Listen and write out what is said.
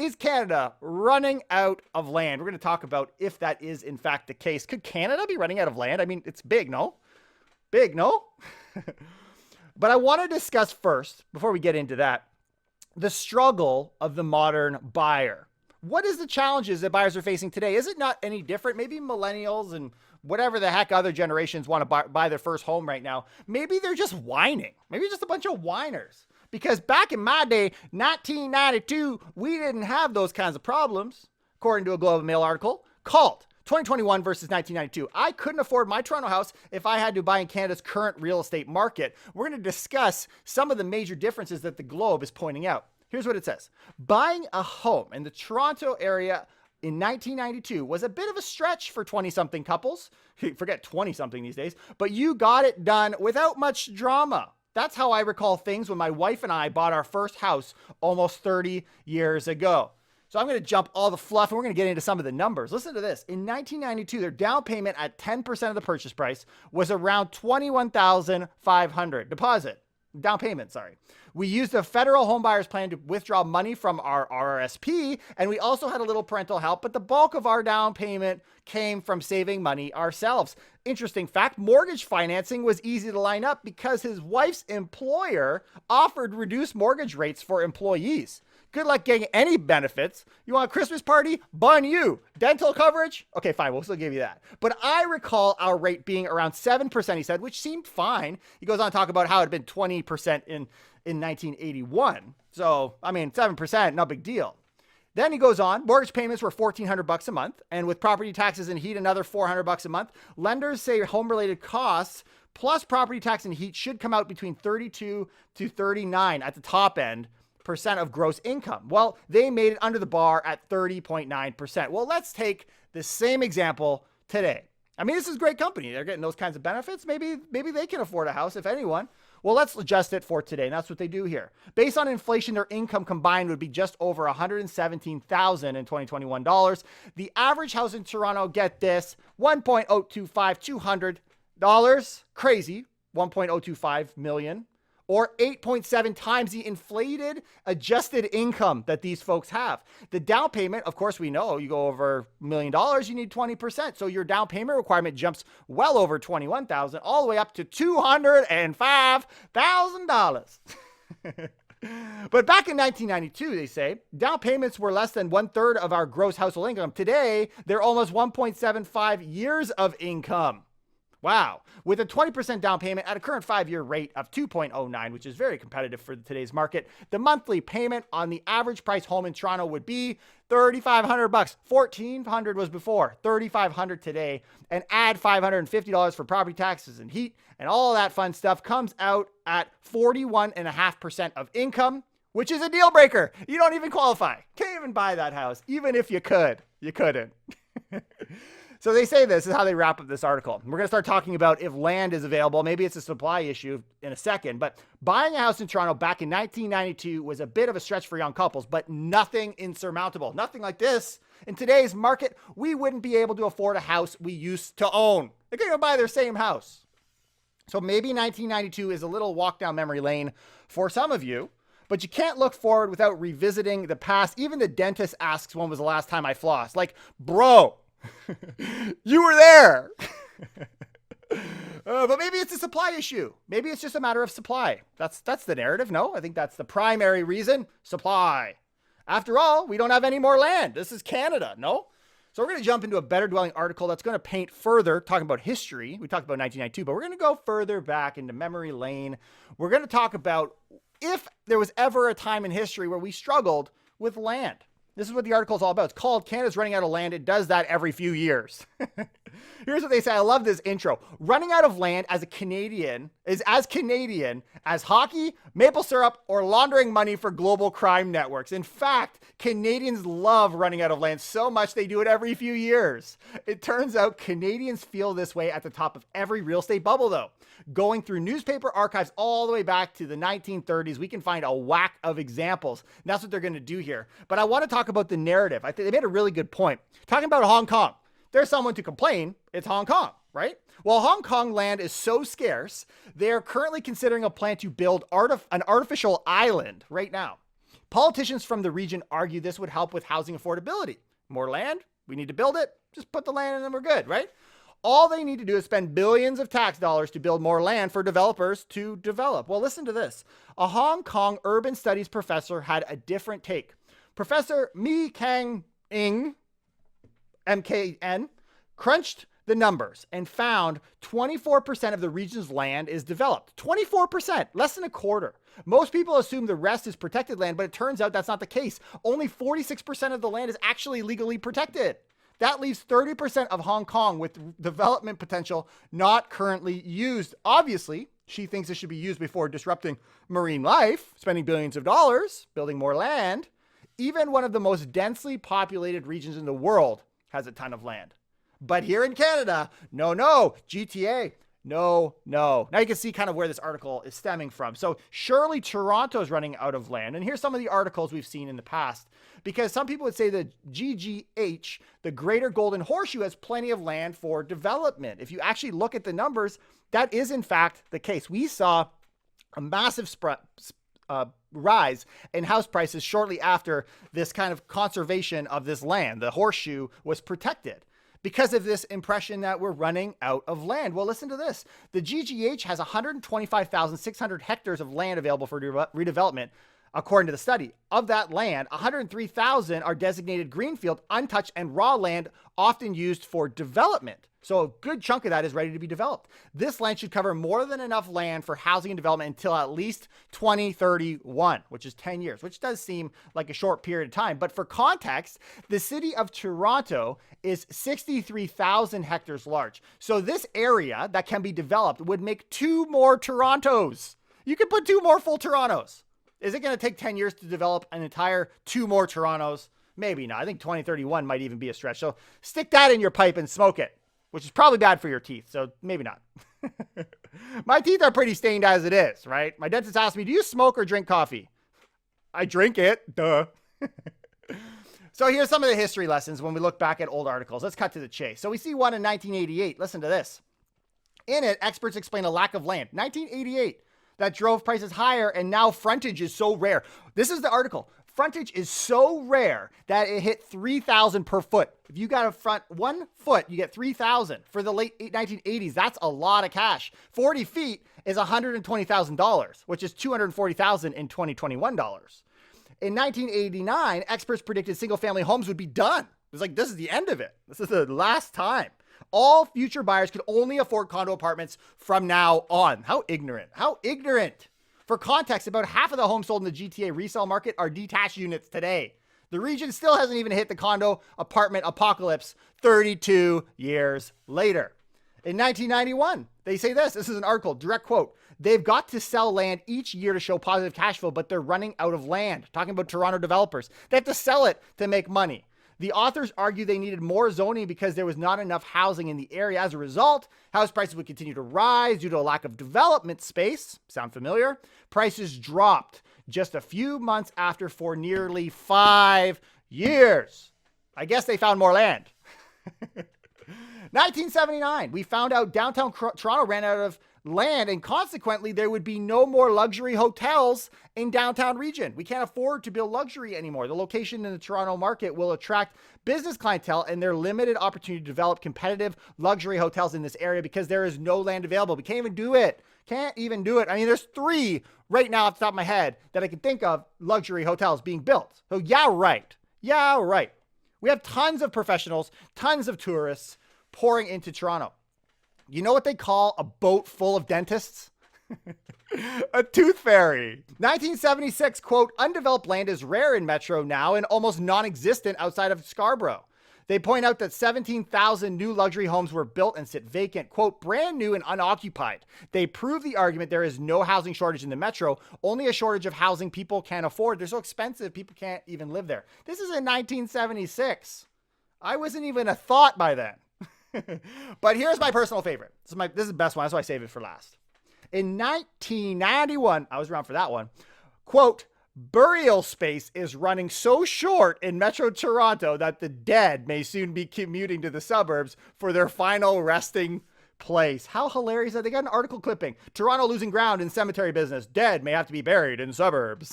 Is Canada running out of land? We're going to talk about if that is in fact the case. Could Canada be running out of land? I mean, it's big, no? Big, no? But I want to discuss first, before we get into that, the struggle of the modern buyer. What is the challenges that buyers are facing today? Is it not any different? Maybe millennials and whatever the heck other generations want to buy their first home right now. Maybe they're just whining. Maybe just a bunch of whiners. Because back in my day, 1992, we didn't have those kinds of problems, according to a Globe and Mail article called 2021 versus 1992. I couldn't afford my Toronto house if I had to buy in Canada's current real estate market. We're going to discuss some of the major differences that the Globe is pointing out. Here's what it says. Buying a home in the Toronto area in 1992 was a bit of a stretch for 20-something couples. Forget 20-something these days, but you got it done without much drama. That's how I recall things when my wife and I bought our first house almost 30 years ago. So I'm going to jump all the fluff and we're going to get into some of the numbers. Listen to this. In 1992, their down payment at 10% of the purchase price was around $21,500. Down payment, sorry. We used the federal home buyers plan to withdraw money from our RRSP, and we also had a little parental help, but the bulk of our down payment came from saving money ourselves. Interesting fact, mortgage financing was easy to line up because his wife's employer offered reduced mortgage rates for employees. Good luck getting any benefits. You want a Christmas party? Bun you. Dental coverage? Okay, fine. We'll still give you that. But I recall our rate being around 7%, he said, which seemed fine. He goes on to talk about how it had been 20% in 1981. So, I mean, 7%, no big deal. Then he goes on, mortgage payments were $1,400 a month. And with property taxes and heat, another $400 a month. Lenders say home-related costs plus property tax and heat should come out between 32 to 39 at the top end percent of gross income. Well, they made it under the bar at 30.9%. Well, let's take the same example today. I mean, this is a great company. They're getting those kinds of benefits. Maybe they can afford a house, if anyone. Well, let's adjust it for today. And that's what they do here. Based on inflation, their income combined would be just over $117,000 in 2021 dollars. The average house in Toronto, get this, $1.025 $200. Crazy. $1.025 million. Or 8.7 times the inflated adjusted income that these folks have. The down payment, of course, we know you go over $1 million, you need 20%. So your down payment requirement jumps well over $21,000, all the way up to $205,000. But back in 1992, they say, down payments were less than 1/3 of our gross household income. Today, they're almost 1.75 years of income. Wow. With a 20% down payment at a current 5-year rate of 2.09, which is very competitive for today's market, the monthly payment on the average price home in Toronto would be $3,500. $1,400 was before, $3,500 today, and add $550 for property taxes and heat and all that fun stuff comes out at 41.5% of income, which is a deal breaker. You don't even qualify. Can't even buy that house. Even if you could, you couldn't. So they say this is how they wrap up this article. We're going to start talking about if land is available. Maybe it's a supply issue in a second, but buying a house in Toronto back in 1992 was a bit of a stretch for young couples, but nothing insurmountable. Nothing like this. In today's market, we wouldn't be able to afford a house we used to own. They can't even buy their same house. So maybe 1992 is a little walk down memory lane for some of you, but you can't look forward without revisiting the past. Even the dentist asks, when was the last time I flossed? Like, bro, you were there. But maybe it's a supply issue. Maybe it's just a matter of supply. That's the narrative. No, I think that's the primary reason. Supply. After all, we don't have any more land. This is Canada. No. So we're going to jump into a better dwelling article that's going to paint further, talking about history. We talked about 1992, but we're going to go further back into memory lane. We're going to talk about if there was ever a time in history where we struggled with land. This is what the article is all about. It's called Canada's Running Out of Land. It does that every few years. Here's what they say. I love this intro. Running out of land as a Canadian is as Canadian as hockey, maple syrup, or laundering money for global crime networks. In fact, Canadians love running out of land so much they do it every few years. It turns out Canadians feel this way at the top of every real estate bubble, though. Going through newspaper archives all the way back to the 1930s, we can find a whack of examples. And that's what they're going to do here. But I want to talk about the narrative. I think they made a really good point. Talking about Hong Kong. There's someone to complain. It's Hong Kong, right? Well, Hong Kong land is so scarce, they're currently considering a plan to build an artificial island right now. Politicians from the region argue this would help with housing affordability. More land, we need to build it, just put the land in and we're good, right? All they need to do is spend billions of tax dollars to build more land for developers to develop. Well, listen to this. A Hong Kong urban studies professor had a different take. Professor Mi Kang Ing, MKN, crunched the numbers and found 24% of the region's land is developed. 24%, less than a quarter. Most people assume the rest is protected land, but it turns out that's not the case. Only 46% of the land is actually legally protected. That leaves 30% of Hong Kong with development potential not currently used. Obviously, she thinks it should be used before disrupting marine life, spending billions of dollars, building more land. Even one of the most densely populated regions in the world has a ton of land. But here in Canada, no, GTA, no. Now you can see kind of where this article is stemming from. So surely Toronto is running out of land. And here's some of the articles we've seen in the past. Because some people would say that GGH, the Greater Golden Horseshoe, has plenty of land for development. If you actually look at the numbers, that is in fact the case. We saw a massive rise in house prices shortly after this kind of conservation of this land. The horseshoe was protected because of this impression that we're running out of land. Well, listen to this. The GGH has 125,600 hectares of land available for redevelopment. According to the study, of that land, 103,000 are designated greenfield, untouched, and raw land often used for development. So a good chunk of that is ready to be developed. This land should cover more than enough land for housing and development until at least 2031, which is 10 years, which does seem like a short period of time. But for context, the city of Toronto is 63,000 hectares large. So this area that can be developed would make 2 more Torontos. You could put 2 more full Torontos. Is it going to take 10 years to develop an entire 2 more Torontos? Maybe not. I think 2031 might even be a stretch. So stick that in your pipe and smoke it, which is probably bad for your teeth. So maybe not. My teeth are pretty stained as it is, right? My dentist asked me, do you smoke or drink coffee? I drink it. Duh. So here's some of the history lessons when we look back at old articles. Let's cut to the chase. So we see one in 1988. Listen to this. In it, experts explain a lack of land. 1988. That drove prices higher, and now frontage is so rare. This is the article. Frontage is so rare that it hit $3,000 per foot. If you got a front 1 foot, you get $3,000. For the late 1980s, that's a lot of cash. 40 feet is $120,000, which is $240,000 in 2021 dollars. In 1989, experts predicted single-family homes would be done. It was like, this is the end of it. This is the last time. All future buyers could only afford condo apartments from now on. How ignorant. How ignorant. For context, about half of the homes sold in the GTA resale market are detached units today. The region still hasn't even hit the condo apartment apocalypse 32 years later. In 1991, they say this is an article, direct quote. They've got to sell land each year to show positive cash flow, but they're running out of land. Talking about Toronto developers. They have to sell it to make money. The authors argue they needed more zoning because there was not enough housing in the area. As a result, house prices would continue to rise due to a lack of development space. Sound familiar? Prices dropped just a few months after for nearly 5 years. I guess they found more land. 1979, we found out downtown Toronto ran out of land, and consequently, there would be no more luxury hotels in downtown region. We can't afford to build luxury anymore. The location in the Toronto market will attract business clientele and their limited opportunity to develop competitive luxury hotels in this area because there is no land available. We can't even do it. Can't even do it. I mean, there's 3 right now off the top of my head that I can think of luxury hotels being built. So yeah, right. Yeah, right. We have tons of professionals, tons of tourists pouring into Toronto. You know what they call a boat full of dentists? A tooth fairy. 1976, quote, undeveloped land is rare in Metro now and almost non-existent outside of Scarborough. They point out that 17,000 new luxury homes were built and sit vacant, quote, brand new and unoccupied. They prove the argument there is no housing shortage in the Metro, only a shortage of housing people can't afford. They're so expensive, people can't even live there. This is in 1976. I wasn't even a thought by then. But here's my personal favorite. This is the best one. That's why I save it for last. In 1991, I was around for that one. Quote, burial space is running so short in Metro Toronto that the dead may soon be commuting to the suburbs for their final resting place. How hilarious that they got an article clipping. Toronto losing ground in cemetery business. Dead may have to be buried in suburbs.